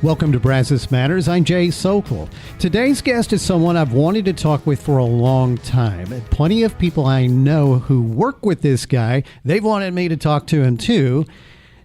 Welcome to Brazos Matters. I'm Jay Sokol. Today's guest is someone I've wanted to talk with for a long time. Plenty of people I know who work with this guy, they've wanted me to talk to him too.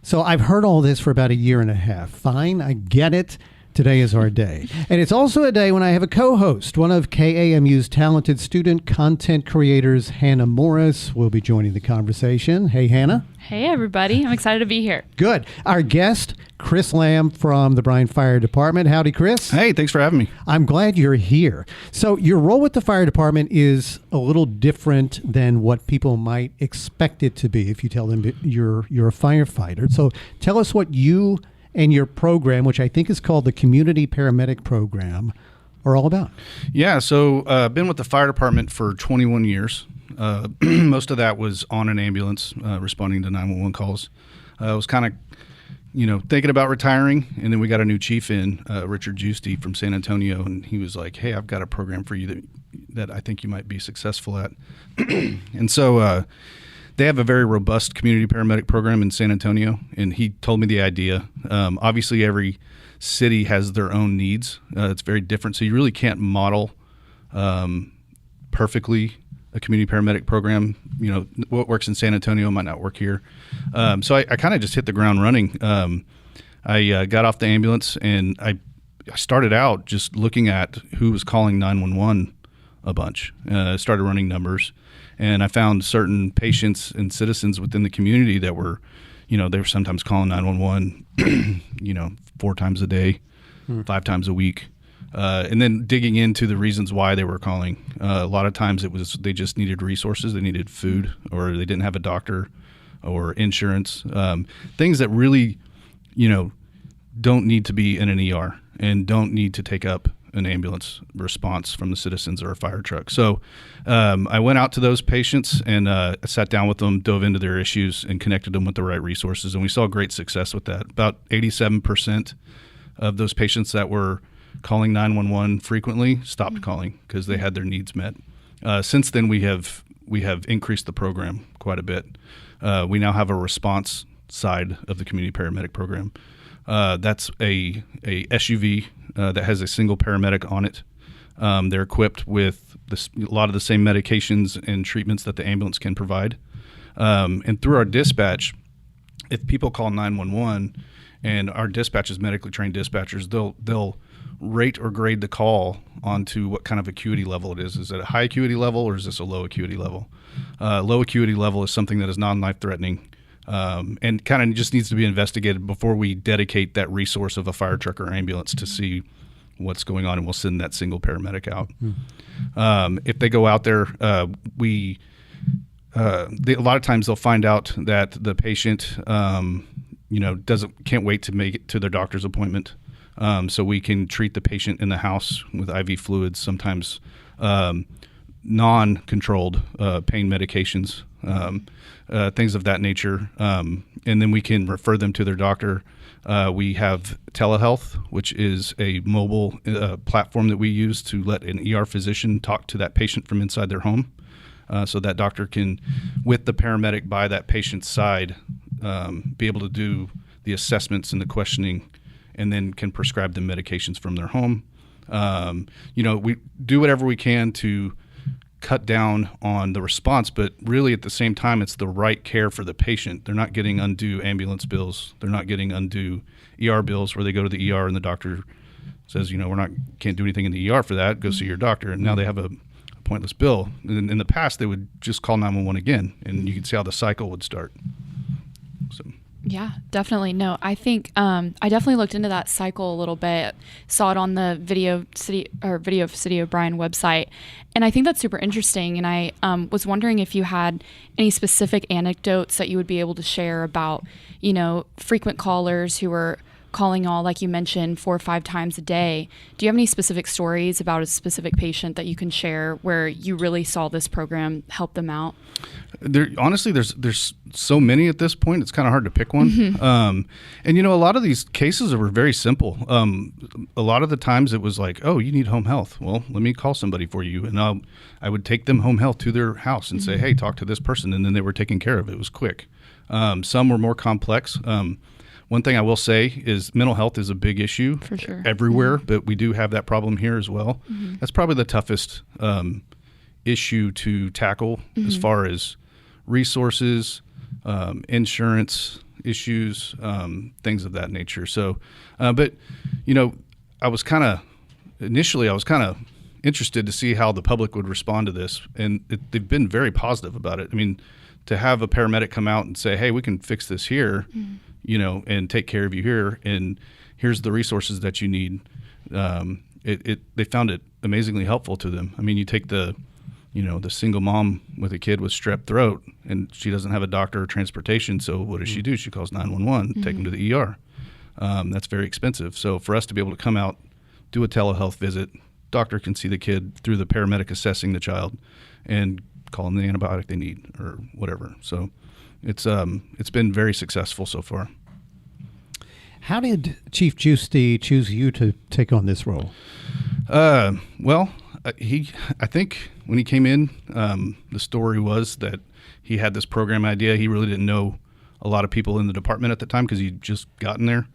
So I've heard all this for about a year and a half. Fine, I get it. Today is our day. And it's also a day when I have a co-host. One of KAMU's talented student content creators, Hannah Morris, will be joining the conversation. Hey, Hannah. Hey, everybody. I'm excited to be here. Good. Our guest, Chris Lamb from the Bryan Fire Department. Howdy, Chris. Hey, thanks for having me. I'm glad you're here. So your role with the fire department is a little different than what people might expect it to be if you tell them you're a firefighter. So tell us what you and your program, which I think is called the Community Paramedic Program, are all about. Yeah, so I've been with the fire department for 21 years. Most of that was on an ambulance, responding to 911 calls. I was kind of, thinking about retiring, and then we got a new chief in, Richard Giusti from San Antonio, and he was like, hey, I've got a program for you that I think you might be successful at. And so they have a very robust community paramedic program in San Antonio, and he told me the idea. Obviously, every city has their own needs. It's very different, so you really can't model perfectly a community paramedic program. What works in San Antonio might not work here. So I kind of just hit the ground running. I got off the ambulance, and I started out just looking at who was calling 911 a bunch. Started running numbers. And I found certain patients and citizens within the community that were, they were sometimes calling 911, 4 times a day, 5 times a week. And then digging into the reasons why they were calling. A lot of times it was they just needed resources. They needed food, or they didn't have a doctor or insurance. Things that really, don't need to be in an ER and don't need to take up an ambulance response from the citizens or a fire truck. So I went out to those patients and sat down with them, dove into their issues, and connected them with the right resources. And we saw great success with that. About 87% of those patients that were calling 911 frequently stopped calling because they had their needs met. Since then, we have increased the program quite a bit. We now have a response side of the community paramedic program. That's a SUV that has a single paramedic on it. They're equipped with a lot of the same medications and treatments that the ambulance can provide. And through our dispatch, if people call 911 and our dispatch is medically trained dispatchers, they'll rate or grade the call onto what kind of acuity level it is. Is it a high acuity level, or is this a low acuity level? Low acuity level is something that is non-life threatening. And kind of just needs to be investigated before we dedicate that resource of a fire truck or ambulance to see what's going on, and we'll send that single paramedic out. If they go out there, a lot of times they'll find out that the patient, can't wait to make it to their doctor's appointment. So we can treat the patient in the house with IV fluids, sometimes non-controlled pain medications. Things of that nature. And then we can refer them to their doctor. We have telehealth, which is a mobile platform that we use to let an ER physician talk to that patient from inside their home. So that doctor can, with the paramedic by that patient's side, be able to do the assessments and the questioning, and then can prescribe them medications from their home. We do whatever we can to cut down on the response, but really at the same time, it's the right care for the patient. They're not getting undue ambulance bills. They're not getting undue ER bills where they go to the ER and the doctor says, can't do anything in the ER for that. Go see your doctor. And now they have a pointless bill. In the past, they would just call 911 again, and you could see how the cycle would start. So. Yeah, definitely. No, I think I definitely looked into that cycle a little bit, saw it on the video of City of Bryan website. And I think that's super interesting. And I was wondering if you had any specific anecdotes that you would be able to share about, frequent callers who are calling all, like you mentioned, 4 or 5 times a day. Do you have any specific stories about a specific patient that you can share where you really saw this program help them out? Honestly, there's so many at this point. It's kind of hard to pick one. Mm-hmm. And a lot of these cases were very simple. A lot of the times it was like, oh, you need home health. Well, let me call somebody for you. And I would take them home health to their house and say, hey, talk to this person. And then they were taken care of. It was quick. Some were more complex. One thing I will say is mental health is a big issue For sure. everywhere, but we do have that problem here as well. That's probably the toughest issue to tackle as far as resources, insurance issues, things of that nature. So, but I was kind of interested to see how the public would respond to this, and they've been very positive about it. I mean, to have a paramedic come out and say, "Hey, we can fix this here," and take care of you here, and here's the resources that you need. They found it amazingly helpful to them. I mean, you take the single mom with a kid with strep throat, and she doesn't have a doctor or transportation. So what does she do? She calls 911, take them to the ER. That's very expensive. So for us to be able to come out, do a telehealth visit, doctor can see the kid through the paramedic assessing the child, and call them the antibiotic they need or whatever. So it's been very successful so far. How did Chief Giusti choose you to take on this role? Well, I think when he came in, the story was that he had this program idea. He really didn't know a lot of people in the department at the time because he'd just gotten there.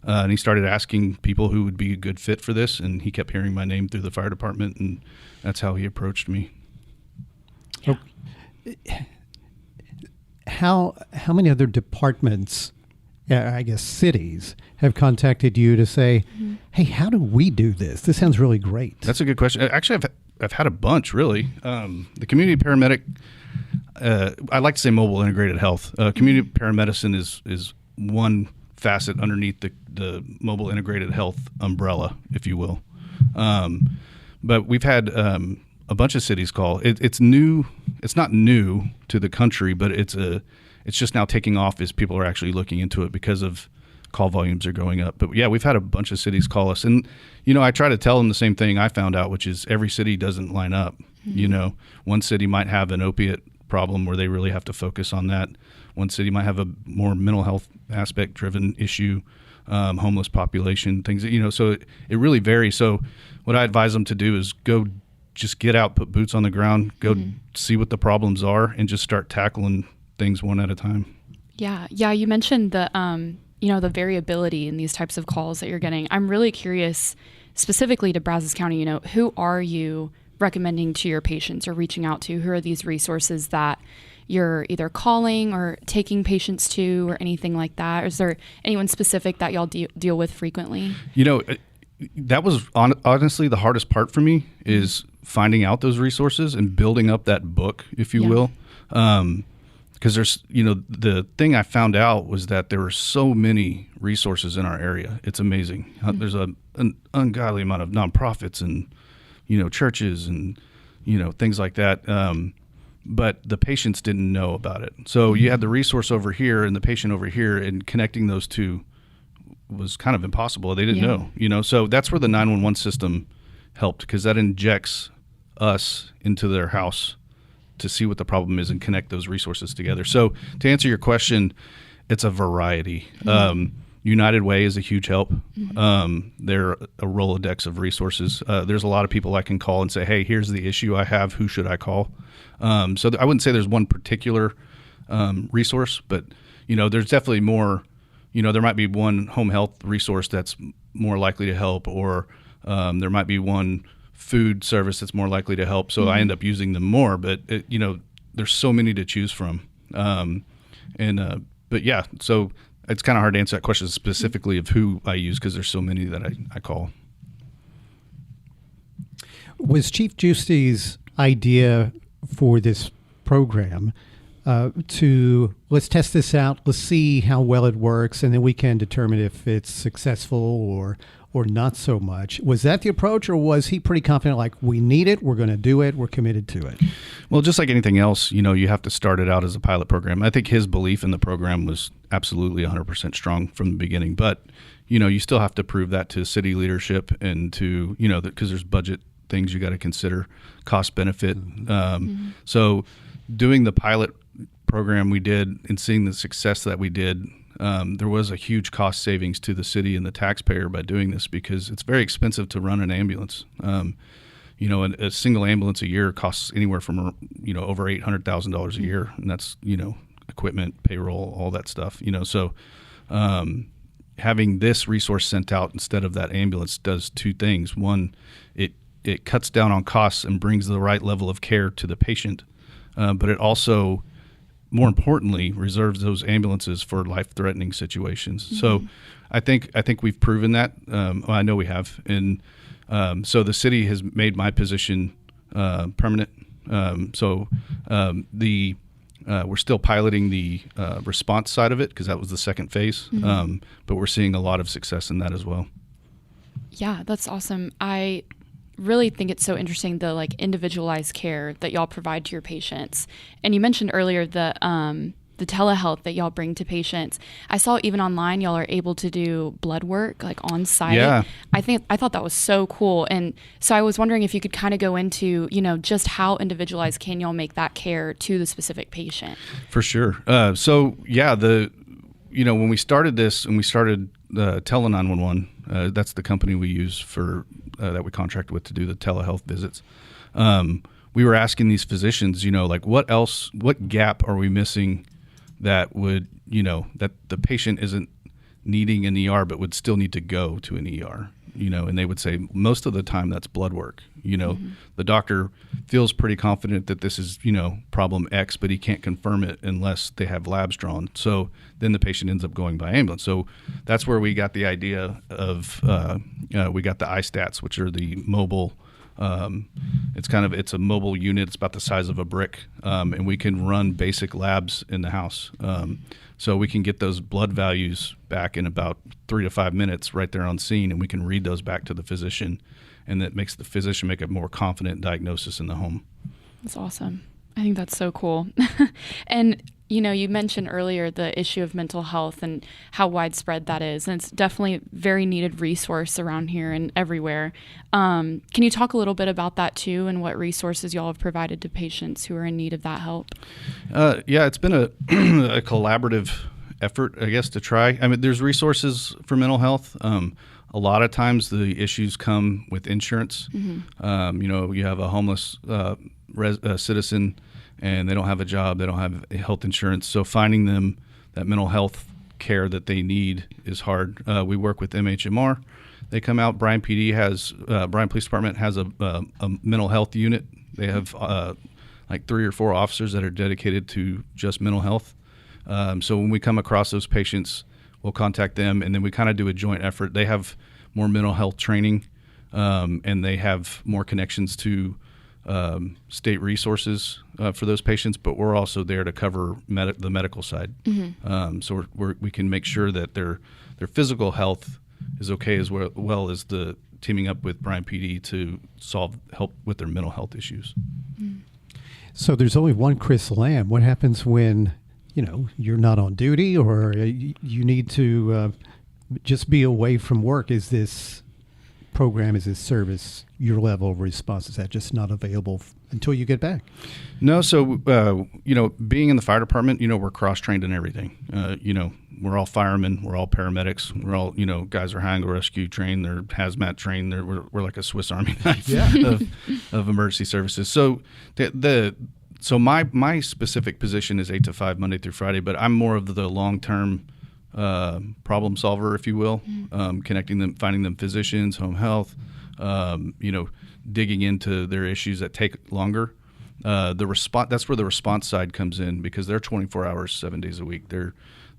And he started asking people who would be a good fit for this, and he kept hearing my name through the fire department, and that's how he approached me. Yeah. How many other departments, I guess cities, have contacted you to say, "Hey, how do we do this? This sounds really great." That's a good question. Actually, I've had a bunch, really. The community paramedic, I like to say mobile integrated health. Community paramedicine is one facet underneath the mobile integrated health umbrella, if you will. But we've had a bunch of cities call. It's new. It's not new to the country, but it's just now taking off as people are actually looking into it because of call volumes are going up. But yeah, we've had a bunch of cities call us, and I try to tell them the same thing I found out, which is every city doesn't line up. One city might have an opiate problem where they really have to focus on that. One city might have a more mental health aspect driven issue, homeless population, things that, so it really varies. So what I advise them to do is go just get out, put boots on the ground, go see what the problems are, and just start tackling things one at a time. Yeah. You mentioned the the variability in these types of calls that you're getting. I'm really curious, specifically to Brazos County, who are you recommending to your patients or reaching out to? Who are these resources that you're either calling or taking patients to or anything like that? Or is there anyone specific that y'all deal with frequently? That was honestly the hardest part for me is finding out those resources and building up that book, if you will. Because there's, the thing I found out was that there were so many resources in our area. It's amazing. There's an ungodly amount of nonprofits and, churches and, things like that. But the patients didn't know about it. So you had the resource over here and the patient over here, and connecting those two was kind of impossible. They didn't know, so that's where the 911 system helped, because that injects us into their house to see what the problem is and connect those resources together. So to answer your question, it's a variety. United Way is a huge help. They're a Rolodex of resources. There's a lot of people I can call and say, "Hey, here's the issue I have. Who should I call?" So I wouldn't say there's one particular resource, but there's definitely more. There might be one home health resource that's more likely to help, or there might be one food service that's more likely to help. So I end up using them more, but there's so many to choose from. But yeah, so it's kind of hard to answer that question specifically of who I use, because there's so many that I call. Was Chief Giusti's idea for this program to let's test this out, let's see how well it works, and then we can determine if it's successful or not so much? Was that the approach, or was he pretty confident, like, we need it, we're going to do it, we're committed to it? Well, just like anything else, you have to start it out as a pilot program. I think his belief in the program was absolutely 100% strong from the beginning, but you still have to prove that to city leadership and to because there's budget things you got to consider, cost benefit. So doing the pilot program we did and seeing the success that we did, there was a huge cost savings to the city and the taxpayer by doing this, because it's very expensive to run an ambulance. A single ambulance a year costs anywhere from over $800,000 a year, and that's equipment, payroll, all that stuff. So having this resource sent out instead of that ambulance does two things. One, it cuts down on costs and brings the right level of care to the patient, but it also, more importantly, reserves those ambulances for life-threatening situations. Mm-hmm. So I think we've proven that. I know we have. And so the city has made my position permanent. We're still piloting the response side of it because that was the second phase. Mm-hmm. But we're seeing a lot of success in that as well. Yeah, that's awesome. I really think it's so interesting, the like individualized care that y'all provide to your patients. And you mentioned earlier the telehealth that y'all bring to patients. I saw even online y'all are able to do blood work like on site. Yeah. I thought that was so cool. And so I was wondering if you could kind of go into, just how individualized can y'all make that care to the specific patient? For sure. When we started this and we started Tele 911, that's the company we use for that we contract with to do the telehealth visits. We were asking these physicians, what gap are we missing that would, that the patient isn't needing an ER but would still need to go to an ER, and they would say most of the time that's blood work. Mm-hmm. The doctor feels pretty confident that this is, problem X, but he can't confirm it unless they have labs drawn. So then the patient ends up going by ambulance. So that's where we got the idea of, we got the iStats, which are the mobile, it's a mobile unit. It's about the size of a brick. And we can run basic labs in the house. So we can get those blood values back in about 3 to 5 minutes right there on scene. And we can read those back to the physician, and that makes the physician make a more confident diagnosis in the home. That's awesome. I think that's so cool. And, you mentioned earlier the issue of mental health and how widespread that is. And it's definitely a very needed resource around here and everywhere. Can you talk a little bit about that too, and what resources y'all have provided to patients who are in need of that help? It's been a collaborative effort, I guess, to try. I mean, there's resources for mental health. A lot of times the issues come with insurance. Mm-hmm. You have a homeless citizen and they don't have a job, they don't have health insurance. So finding them that mental health care that they need is hard. We work with MHMR. They come out. Bryan PD Bryan Police Department has a mental health unit. They have like 3 or 4 officers that are dedicated to just mental health. So when we come across those patients, we'll contact them, and then we kind of do a joint effort. They have more mental health training, and they have more connections to state resources for those patients, but we're also there to cover the medical side. Mm-hmm. So we can make sure that their physical health is okay, as well as the teaming up with Bryan PD to help with their mental health issues. Mm. So there's only one Chris Lamb. What happens when you're not on duty, or you need to just be away from work? Is this service, your level of response, is that just not available until you get back? No. So, being in the fire department, we're cross-trained in everything. We're all firemen, we're all paramedics, we're all, guys are hang rescue trained, they're hazmat trained, we're like a Swiss Army knife of emergency services. So So my specific position is 8 to 5 Monday through Friday, but I'm more of the long-term problem solver, if you will, connecting them, finding them physicians, home health, digging into their issues that take longer. That's where the response side comes in, because they're 24 hours, 7 days a week.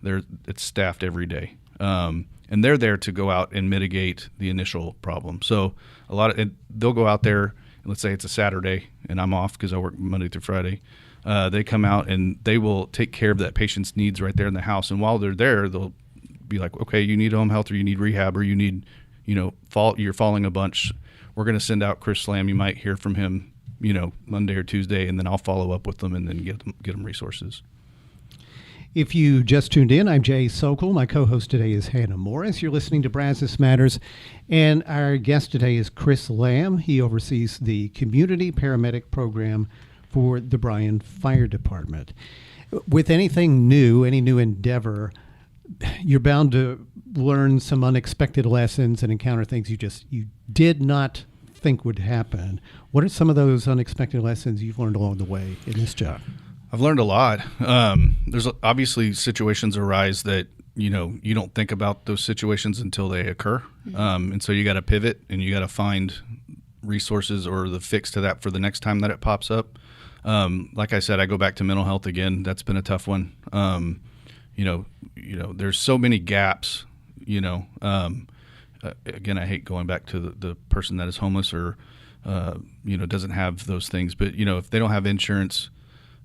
It's staffed every day. And they're there to go out and mitigate the initial problem. So they'll go out there, and let's say it's a Saturday and I'm off because I work Monday through Friday. They come out and they will take care of that patient's needs right there in the house. And while they're there, they'll be like, okay, you need home health, or you need rehab, or you need, you're falling a bunch. We're going to send out Chris Lamb. You might hear from him, Monday or Tuesday, and then I'll follow up with them and then get them resources. If you just tuned in, I'm Jay Sokol. My co-host today is Hannah Morris. You're listening to Brazos Matters, and our guest today is Chris Lamb. He oversees the Community Paramedic Program for the Bryan Fire Department. With anything new, any new endeavor, you're bound to learn some unexpected lessons and encounter things you did not think would happen. What are some of those unexpected lessons you've learned along the way in this job? I've learned a lot. There's obviously situations arise that you don't think about those situations until they occur. And so you got to pivot and you got to find resources or the fix to that for the next time that it pops up. Like I said, I go back to mental health again. That's been a tough one. There's so many gaps, again, I hate going back to the person that is homeless or, doesn't have those things, but if they don't have insurance,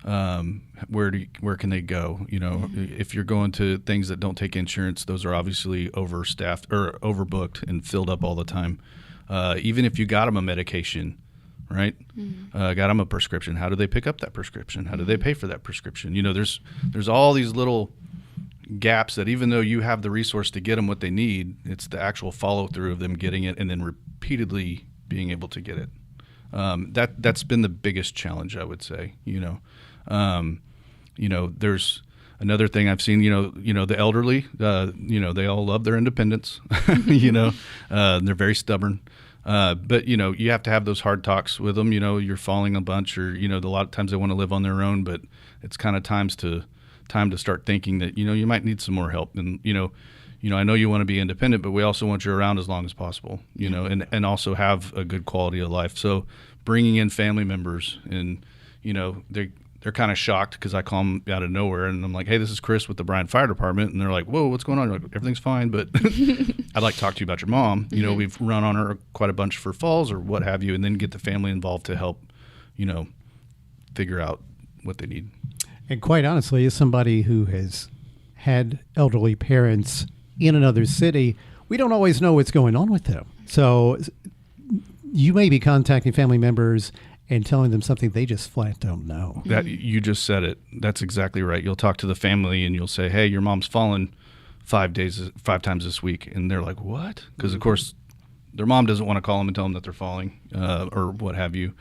where can they go? If you're going to things that don't take insurance, those are obviously overstaffed or overbooked and filled up all the time. Even if you got them a medication, right? Got them a prescription. How do they pick up that prescription? How do they pay for that prescription? There's all these little gaps that even though you have the resource to get them what they need, it's the actual follow through of them getting it and then repeatedly being able to get it. That's been the biggest challenge, I would say. There's another thing I've seen. The elderly. They all love their independence. They're very stubborn. But you have to have those hard talks with them. You're falling a bunch, or a lot of times they want to live on their own. But it's kind of time to start thinking that you might need some more help. And I know you want to be independent, but we also want you around as long as possible. And also have a good quality of life. So bringing in family members, and they're kind of shocked because I call them out of nowhere, and I'm like, hey, this is Chris with the Bryan Fire Department. And they're like, whoa, what's going on? You're like, everything's fine, but I'd like to talk to you about your mom. We've run on her quite a bunch for falls or what have you, and then get the family involved to help, figure out what they need. And quite honestly, as somebody who has had elderly parents in another city, we don't always know what's going on with them. So you may be contacting family members and telling them something they just flat don't know. That you just said it. That's exactly right. You'll talk to the family and you'll say, hey, your mom's fallen 5 times this week. And they're like, what? Because, of course, their mom doesn't want to call them and tell them that they're falling or what have you.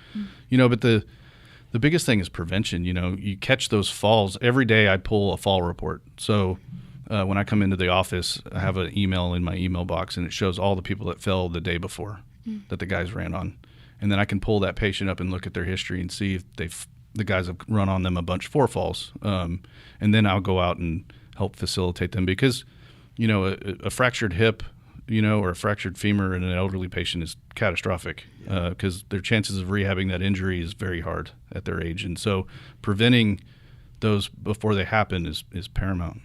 But the biggest thing is prevention. You catch those falls. Every day I pull a fall report. So when I come into the office, I have an email in my email box, and it shows all the people that fell the day before that the guys ran on. And then I can pull that patient up and look at their history and see if the guys have run on them a bunch for falls. And then I'll go out and help facilitate them because, a fractured hip, or a fractured femur in an elderly patient is catastrophic because their chances of rehabbing that injury is very hard at their age. And so preventing those before they happen is paramount.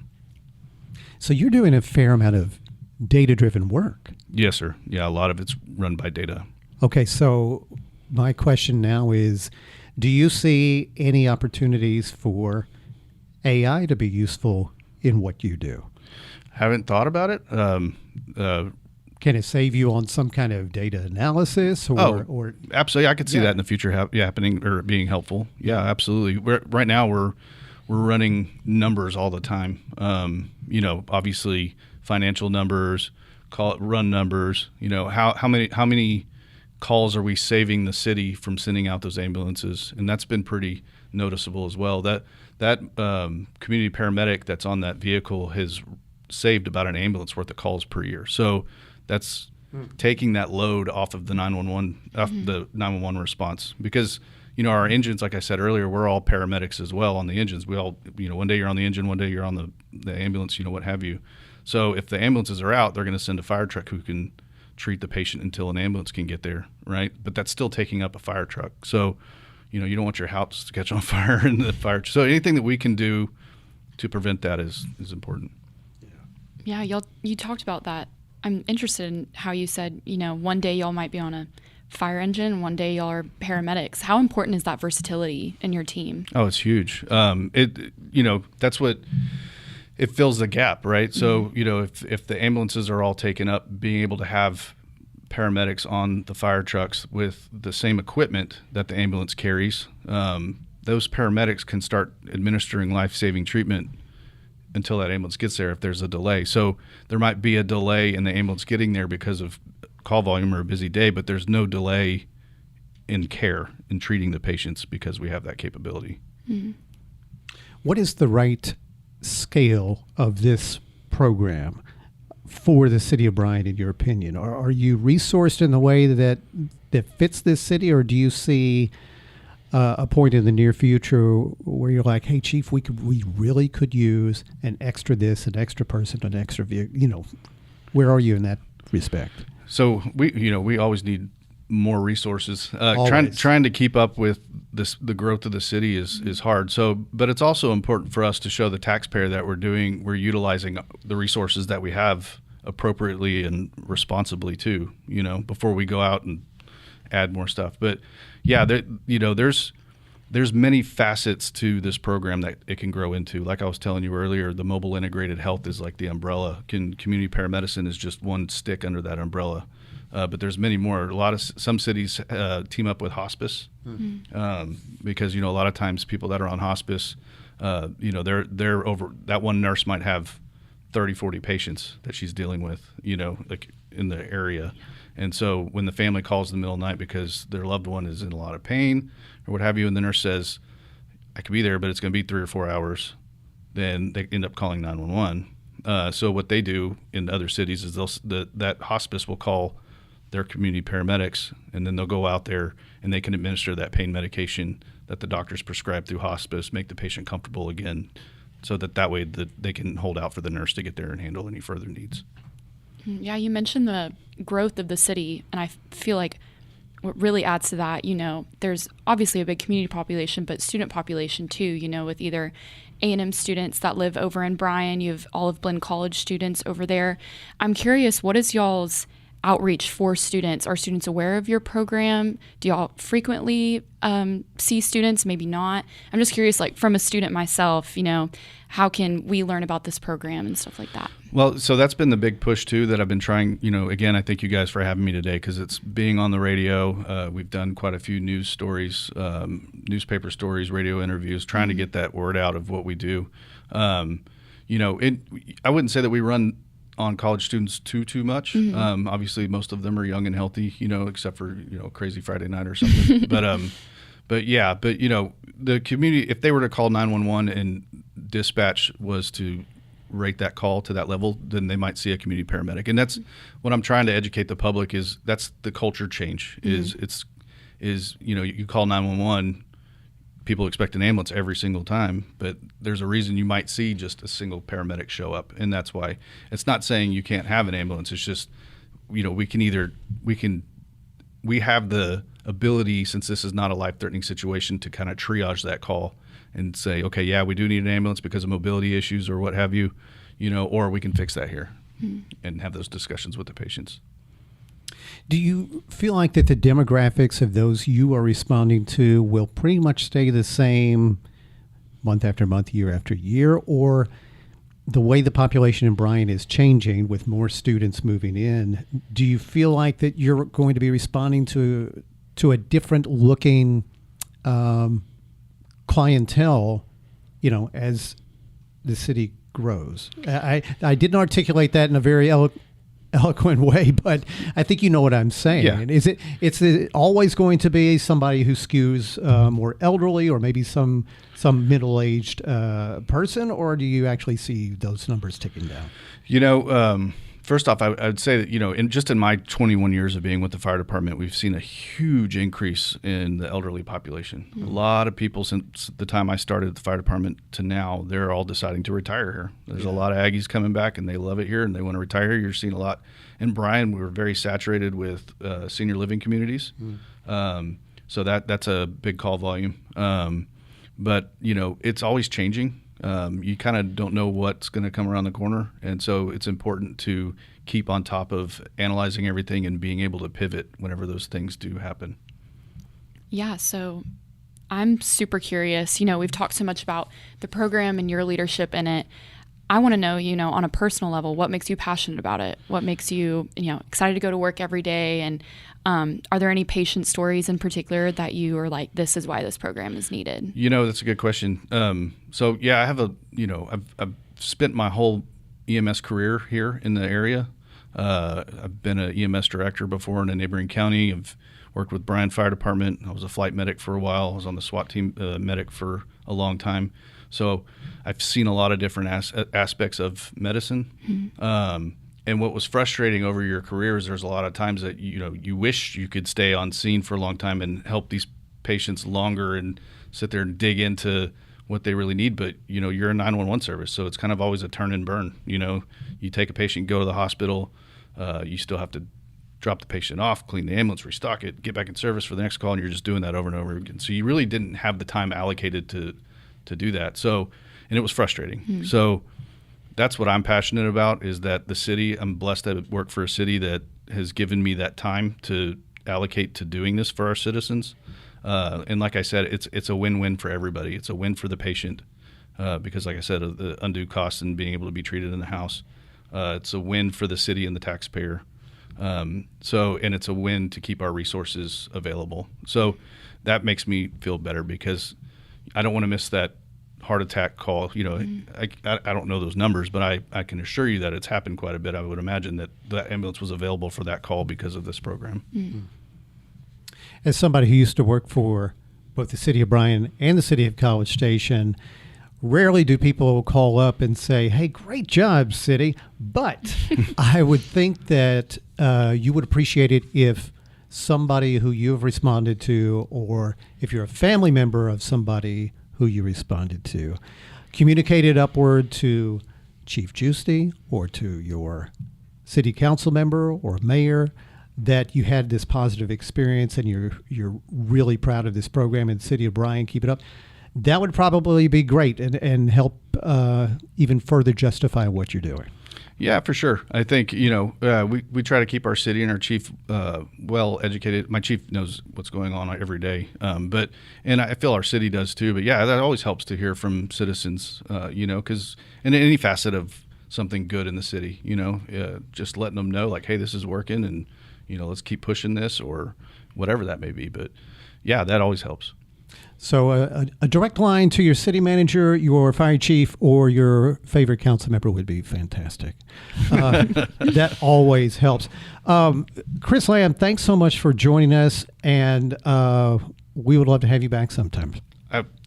So you're doing a fair amount of data-driven work. Yes, sir. Yeah, a lot of it's run by data. Okay, so my question now is, do you see any opportunities for AI to be useful in what you do? Haven't thought about it. Can it save you on some kind of data analysis? Or absolutely. I could see that in the future happening or being helpful. Yeah, absolutely. Right now we're running numbers all the time. Obviously financial numbers, run numbers. How many calls are we saving the city from sending out those ambulances? And that's been pretty noticeable as well. That community paramedic that's on that vehicle has saved about an ambulance worth of calls per year. So that's taking that load off of the 911 response, because our engines, like I said earlier, we're all paramedics as well on the engines. We all, one day you're on the engine, one day you're on the ambulance, what have you. So if the ambulances are out, they're going to send a fire truck who can treat the patient until an ambulance can get there, right? But that's still taking up a fire truck. So, you don't want your house to catch on fire in the fire. So anything that we can do to prevent that is important. Yeah, you talked about that. I'm interested in how you said, one day y'all might be on a fire engine, one day y'all are paramedics. How important is that versatility in your team? Oh, it's huge. That's what it fills the gap, right? So, if the ambulances are all taken up, being able to have paramedics on the fire trucks with the same equipment that the ambulance carries, those paramedics can start administering life-saving treatment until that ambulance gets there if there's a delay. So there might be a delay in the ambulance getting there because of call volume or a busy day, but there's no delay in care in treating the patients because we have that capability. Mm-hmm. What is the right scale of this program for the city of Bryan, in your opinion? Are you resourced in the way that fits this city, or do you see a point in the near future where you're like, hey, Chief, we really could use an extra this, an extra person, an extra vehicle? Where are you in that respect? So we always need more resources. Always. Trying to keep up with the growth of the city is hard. So, but it's also important for us to show the taxpayer that we're utilizing the resources that we have appropriately and responsibly too, before we go out and add more stuff. But yeah, there's many facets to this program that it can grow into. Like I was telling you earlier, the mobile integrated health is like the umbrella. Community paramedicine is just one stick under that umbrella. But there's many more. Some cities team up with hospice because a lot of times people that are on hospice, they're over. That one nurse might have 30, 40 patients that she's dealing with, like in the area. And so when the family calls in the middle of the night because their loved one is in a lot of pain or what have you, and the nurse says, I could be there, but it's going to be 3 or 4 hours, then they end up calling 911. So what they do in other cities is that hospice will call their community paramedics, and then they'll go out there and they can administer that pain medication that the doctors prescribe through hospice, make the patient comfortable again, so that way they can hold out for the nurse to get there and handle any further needs. Yeah, you mentioned the growth of the city, and I feel like what really adds to that, there's obviously a big community population, but student population too, with either A&M students that live over in Bryan, you have Olive Blend College students over there. I'm curious, what is y'all's outreach for students? Are students aware of your program? Do y'all frequently see students? Maybe not. I'm just curious, like from a student myself, how can we learn about this program and stuff like that? Well, so that's been the big push too that I've been trying, again, I thank you guys for having me today because it's being on the radio. We've done quite a few news stories, newspaper stories, radio interviews, trying to get that word out of what we do. I wouldn't say that we run on college students too much. Obviously most of them are young and healthy, except for, crazy Friday night or something. but the community, if they were to call 911 and dispatch was to rate that call to that level, then they might see a community paramedic. And that's what I'm trying to educate the public is that's the culture change is you call 911, people expect an ambulance every single time, but there's a reason you might see just a single paramedic show up. And that's why it's not saying you can't have an ambulance. It's just, we have the ability, since this is not a life-threatening situation, to kind of triage that call and say, okay, yeah, we do need an ambulance because of mobility issues or what have you, or we can fix that here and have those discussions with the patients. Do you feel like that the demographics of those you are responding to will pretty much stay the same month after month, year after year, or the way the population in Bryan is changing with more students moving in, do you feel like that you're going to be responding to a different looking clientele, as the city grows? I didn't articulate that in a very eloquent way, but I think you know what I'm saying. Yeah. It's always going to be somebody who skews more elderly or maybe some middle-aged person, or do you actually see those numbers ticking down? First off, I would say that, in my 21 years of being with the fire department, we've seen a huge increase in the elderly population. A lot of people since the time I started at the fire department to now, they're all deciding to retire here. There's a lot of Aggies coming back and they love it here and they want to retire here. You're seeing a lot. In Bryan, we were very saturated with senior living communities. So that's a big call volume. But, it's always changing. You kind of don't know what's going to come around the corner. And so it's important to keep on top of analyzing everything and being able to pivot whenever those things do happen. Yeah, so I'm super curious. We've talked so much about the program and your leadership in it. I want to know, on a personal level, what makes you passionate about it? What makes you, excited to go to work every day? And are there any patient stories in particular that you are like, this is why this program is needed? That's a good question. So yeah, I have I've spent my whole EMS career here in the area. I've been an EMS director before in a neighboring county. I've worked with Bryan Fire Department. I was a flight medic for a while. I was on the SWAT team medic for a long time. So I've seen a lot of different aspects of medicine. And what was frustrating over your career is there's a lot of times that, you wish you could stay on scene for a long time and help these patients longer and sit there and dig into what they really need. But, you're a 911 service, so it's kind of always a turn and burn. You take a patient, go to the hospital, you still have to drop the patient off, clean the ambulance, restock it, get back in service for the next call, and you're just doing that over and over again. So you really didn't have the time allocated to do that. So, and it was frustrating. So that's what I'm passionate about, is that the city, I'm blessed to work for a city that has given me that time to allocate to doing this for our citizens. And like I said, it's a win-win for everybody. It's a win for the patient because, like I said, of the undue costs and being able to be treated in the house. It's a win for the city and the taxpayer. And it's a win to keep our resources available. So that makes me feel better because I don't want to miss that heart attack call. I don't know those numbers, but I can assure you that it's happened quite a bit. I would imagine that the ambulance was available for that call because of this program. As somebody who used to work for both the City of Bryan and the City of College Station, rarely do people call up and say, hey, great job, City. But I would think that you would appreciate it if somebody who you've responded to, or if you're a family member of somebody who you responded to, communicated upward to Chief Giusti or to your city council member or mayor that you had this positive experience and you're really proud of this program in the City of Bryan. Keep it up. That would probably be great and help even further justify what you're doing. Yeah, for sure. I think, we try to keep our city and our chief well educated. My chief knows what's going on every day. And I feel our city does too. But yeah, that always helps to hear from citizens, because in any facet of something good in the city, just letting them know like, hey, this is working and, let's keep pushing this or whatever that may be. But yeah, that always helps. So a direct line to your city manager, your fire chief, or your favorite council member would be fantastic. That always helps. Chris Lamb, thanks so much for joining us, and we would love to have you back sometime.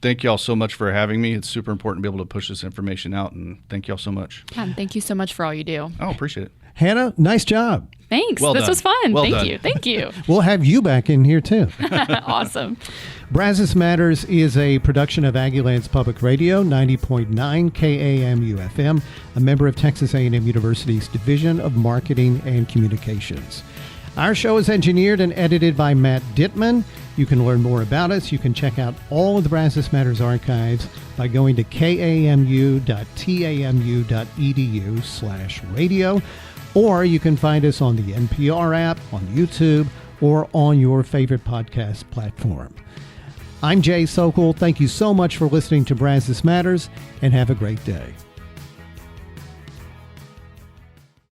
Thank you all so much for having me. It's super important to be able to push this information out, and thank you all so much. Yeah, thank you so much for all you do. Oh, appreciate it. Hannah, nice job. Thanks. Well this done. was fun. Well Thank done. you. Thank you. We'll have you back in here, too. Awesome. Brazos Matters is a production of Aggieland's Public Radio, 90.9 KAMU FM, a member of Texas A&M University's Division of Marketing and Communications. Our show is engineered and edited by Matt Dittman. You can learn more about us. You can check out all of the Brazos Matters archives by going to kamu.tamu.edu/radio, or you can find us on the NPR app, on YouTube, or on your favorite podcast platform. I'm Jay Sokol. Thank you so much for listening to Brazos Matters, and have a great day.